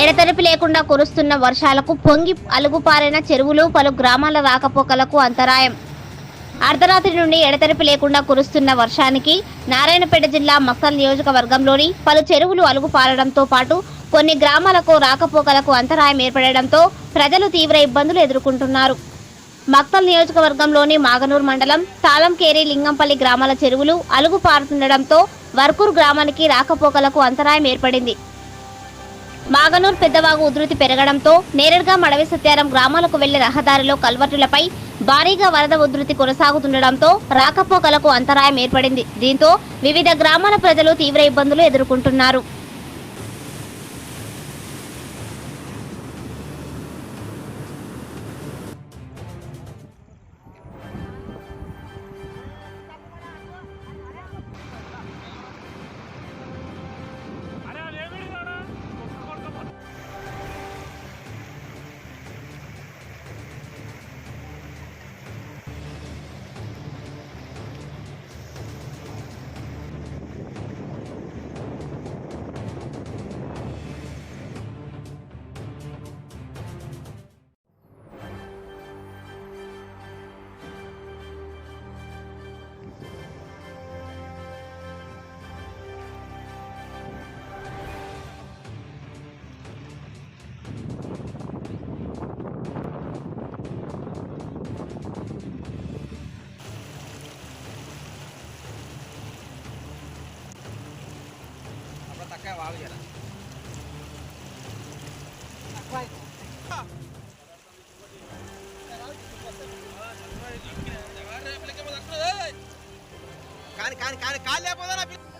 ఎడతెరిపి లేకుండా కురుస్తున్న వర్షాలకు పొంగి అలుగుపారిన చెరువులు, పలు గ్రామాల రాకపోకలకు అంతరాయం. అర్ధరాత్రి నుండి ఎడతెరిపి లేకుండా కురుస్తున్న వర్షానికి నారాయణపేట జిల్లా మక్తల్ నియోజకవర్గంలోని పలు చెరువులు అలుగుపారడంతో పాటు కొన్ని గ్రామాలకు రాకపోకలకు అంతరాయం ఏర్పడడంతో ప్రజలు తీవ్ర ఇబ్బందులు ఎదుర్కొంటున్నారు. మక్తల్ నియోజకవర్గంలోని మాగనూర్ మండలం తాళంకేరి, లింగంపల్లి గ్రామాల చెరువులు అలుగుపారుతుండడంతో వర్కూర్ గ్రామానికి రాకపోకలకు అంతరాయం ఏర్పడింది. మాగనూర్ పెద్దవాగు ఉధృతి పెరగడంతో నేరేడ్గా, మడవి సత్యారం గ్రామాలకు వెళ్లే రహదారిలో కల్వర్టులపై భారీగా వరద ఉధృతి కొనసాగుతుండడంతో రాకపోకలకు అంతరాయం ఏర్పడింది. దీంతో వివిధ గ్రామాల ప్రజలు తీవ్ర ఇబ్బందులు ఎదుర్కొంటున్నారు. కానీ లేకపోతే